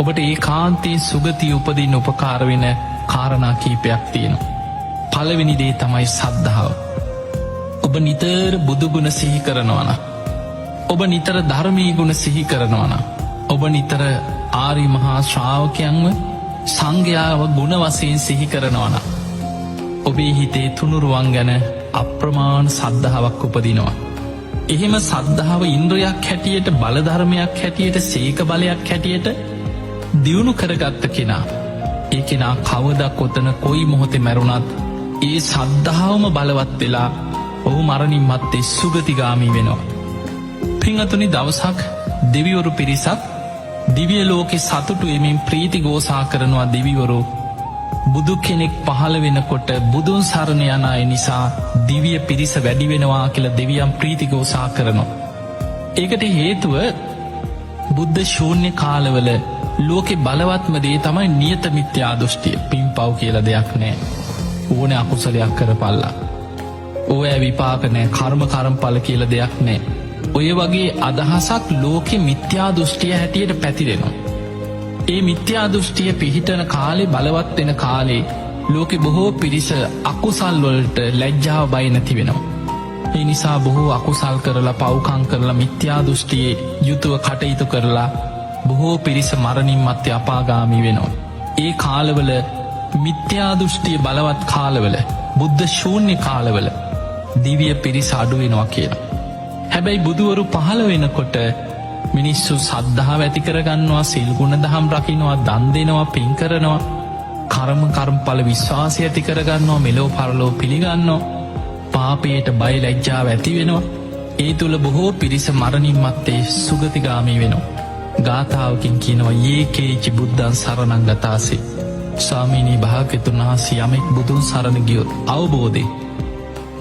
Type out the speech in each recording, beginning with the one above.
ඔබට ඒ කාන්තයේ සුගතිය උපදින්න උපකාර වෙන කාරණා කීපයක් තියෙනවා. පළවෙනි දේ තමයි සද්ධාව. ඔබ නිතර බුදුගුණ සිහි කරනවන, ඔබ නිතර ධර්මී ගුණ සිහි කරනවන, ඔබ නිතර ආරි මහා ශ්‍රාවකයන්ව සංඝයාව ගුණ වශයෙන් සිහි කරනවන, ඔබේ හිතේ තුනුරුවන් ගැන අප්‍රමාණ සද්ධාාවක් උපදිනවා. එහෙම සද්ධාව ඉන්ද්‍රයක් හැටියට, බලධර්මයක් හැටියට, සේක බලයක් හැටියට දියුණු කරගත්ත කෙනා, ඒ කෙනා කවදක් කොතන කොයි මොහොතේ මැරුණත් ඒ සද්ධාවම බලවත් වෙලා ඔහු මරණින් මත්තේ සුගතිගාමී වෙනවා. පිංහතුනි, දවසක් දෙවිවරු පිරිසක් දිවිය ලෝකෙ සතුටු එමින් ප්‍රීති ගෝසා කරනවා. දෙවිවරු බුදු කෙනෙක් පහළ වෙනකොට බුදුන් සරණ යන අය නිසා දිවිය පිරිස වැඩි වෙනවා කියලා දෙවියන් ප්‍රීති ගෝසා කරනවා. ඒකට හේතුව බුද්ධ ශූන්‍ය කාලවල ලෝකෙ බලවත්ම දේ තමයි නියත මිත්‍යා දෘෂ්ටිය. පින් පව් කියල දෙයක් නෑ. ඕන අකුසලයක් කරපල්ලා. ඕය විපාක නෑ, කර්ම කරම්පල කියල දෙයක් නෑ. ඔය වගේ අදහසක් ලෝකෙ මිත්‍යා දෘෂ්ටිය හැටියට පැතිරෙනවා. ඒ මිත්‍යා දෘෂ්ටිය පිහිටන කාලේ, බලවත් වෙන කාලේ ලෝකෙ බොහෝ පිරිස අකුසල් වලට ලැජ්ජාව බය නැති වෙනවා. ඒ නිසා බොහෝ අකුසල් කරලා, පව්කං කරලා, මිත්‍යා දෘෂ්ටියේ යුතුව කටයුතු කරලා බොහෝ පිරිස මරණින් මත්තේ අපාගාමී වෙනවා. ඒ කාලවල මිත්‍යා දෘෂ්ටිය බලවත් කාලවල, බුද්ධ ශූන්‍ය කාලවල දිවිය පිරිස අඩුවෙනවා කියලා. හැබැයි බුදුවරු පහළ වෙනකොට මිනිස්සු සද්ධාව ඇති කරගන්නවා, සිල් ගුණ දහම් රකින්නවා, දන් දෙනවා, පින් කරනවා, කර්මඵල විශ්වාසය ඇති කරගන්නවා, මෙලෝ පරලෝ පිළිගන්නවා, පාපයට බය ලැජ්ජාව ඇති වෙනවා. ඒ තුළ බොහෝ පිරිස මරණින් මත්තේ සුගතිගාමී වෙනවා. ගාථාවකින් කියනවා ඒකේචි බුද්ධන් සරණං ගතාසේ. ස්වාමීනී භාග්‍යතුන් වහන්සේ යමෙක් බුදුන් සරණ ගියොත් අවබෝධේ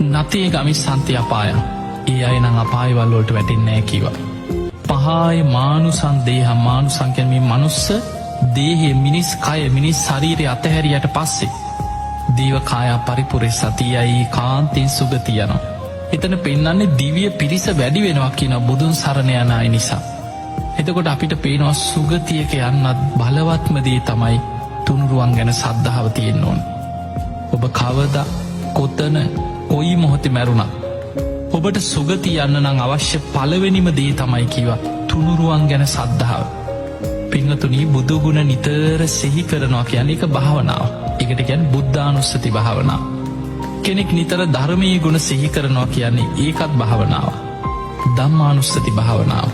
නතේ ගමිස්සන්ති අපායන්, ඒ අය නම් අපායවල් වලට වැටෙන්නේ නැහැ කිව්වා. පහාය මානුසං දේහම්, මානුසං කියන්නේ මේ මනුස්ස දේහය, මිනිස් කය, මිනිස් ශරීරය අතහැරියට පස්සේ දේව කාය පරිපුරෙස්සතියයි කාන්තෙන් සුගතිය යනවා. එතන පෙන්නන්නේ දිව්‍ය පිරිස වැඩි වෙනවා කියන බුදුන් සරණ යන අය නිසා. එතකොට අපිට පේනවා සුගතියක යන්නත් බලවත්ම දේ තමයි තුනුරුවන් ගැන සද්ධාව තියෙන්න ඕන. ඔබ කවදා කොතන කොයි මොහොතේ මැරුණත් ඔබට සුගතිය යන්න නම් අවශ්‍ය පළවෙනිම දේ තමයි කිව්වා තුනුරුවන් ගැන සද්ධාව. පින්වතුනි, බුදුගුණ නිතර සිහි කරනවා කියන්නේ ඒක භාවනාව. ඒකට කියන්නේ බුද්ධානුස්සති භාවනාව. කෙනෙක් නිතර ධර්මයේ ගුණ සිහි කරනවා කියන්නේ ඒකත් භාවනාව. ධම්මානුස්සති භාවනාව.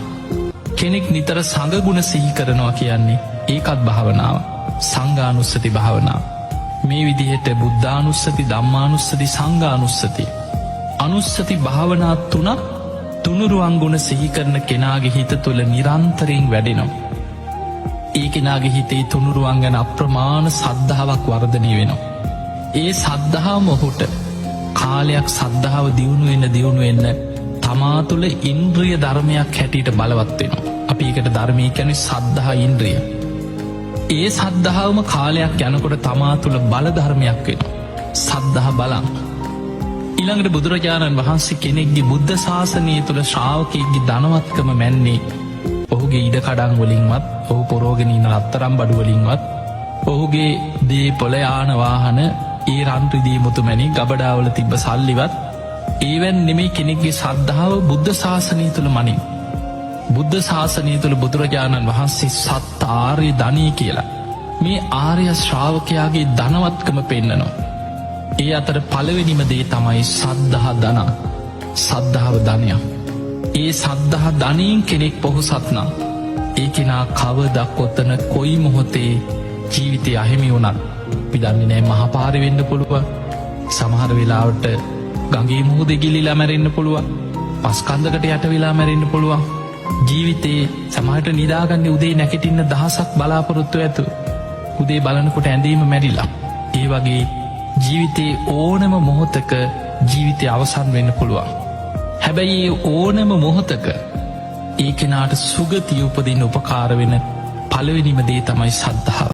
කෙනෙක් නිතර සංඝ ගුණ සිහි කරනවා කියන්නේ ඒකත් භාවනාව. සංඝානුස්සති භාවනාව. මේ විදිහට බුද්ධානුස්සති, ධම්මානුස්සති, සංඝානුස්සති අනුස්සති භාවනා තුනක් තුනුරුවන් ගුණ සිහි කරන කෙනාගේ හිත තුළ නිරන්තරයෙන් වැඩෙනවා. ඒ කෙනාගේ හිතේ තුනුරුවන් ගැන අප්‍රමාණ සද්ධාාවක් වර්ධනය වෙනවා. ඒ සද්ධාව මොහුට කාලයක් සද්ධාව දියුණු වෙන්න තමා තුළ ඉන්ද්‍රිය ධර්මයක් හැටියට බලවත් වෙනවා. අපි ඒකට ධර්මය කියන්නේ සද්ධා ඉන්ද්‍රිය. ඒ සද්ධාවම කාලයක් යනකොට තමා තුළ බල ධර්මයක් වෙනවා. සද්ධා බලං. ඊළඟට බුදුරජාණන් වහන්සේ කෙනෙක්ගේ බුද්ධ ශාසනය තුළ ශ්‍රාවකයෙක්ගේ ධනවත්කම මැන්නේ ඔහුගේ ඉඩකඩම් වලින්වත්, ඔහු පොරෝගෙන ඉන්න රත්තරන් බඩු වලින්වත්, ඔහුගේ දේපොළ, යාන වාහන, ඒ රන් රිදී මුතු මැණික් ගබඩාවල තිබ්බ සල්ලිවත් ඒවෙන් නෙමෙයි කෙනෙක්ගේ ශ්‍රද්ධාව බුද්ධ ශාසනය තුළ මනින්. බුද්ධ ශාසනය තුළ බුදුරජාණන් වහන්සේ සත් ආර්ය ධනී කියලා මේ ආර්ය ශ්‍රාවකයාගේ ධනවත්කම පෙන්නනවා. ඒ අතර පළවෙනිම දේ තමයි සද්ධා ධන. සද්ධාව ධනය. ඒ සද්ධා ධනයෙන් කෙනෙක් පොහොසත් නම් ඒ කෙනා කවදා කොතන කොයි මොහොතේ ජීවිතය අහිමි වුණත් අපි දන්නේ නැහැ. මහපාරේ වෙන්න පුළුවන්, සමහර වෙලාවට ගඟේ මුහුදේ ගිලිලා මැරෙන්න පුළුවන්, පස්කන්දකට යට වෙලා මැරෙන්න පුළුවන්. ජීවිතේ සමහරට නිදාගන්නේ උදේ නැගිටින්න දහසක් බලාපොරොත්තු ඇතු උදේ බලනකොට ඇඳීම මැරිලා. ඒ වගේ ජීවිතේ ඕනම මොහොතක ජීවිතය අවසන් වෙන්න පුළුවන්. හැබැයි ඕනම මොහොතක ඒ කෙනාට සුගතිය උපදින්න උපකාර වෙන පළවෙනිම දේ තමයි සද්ධාව.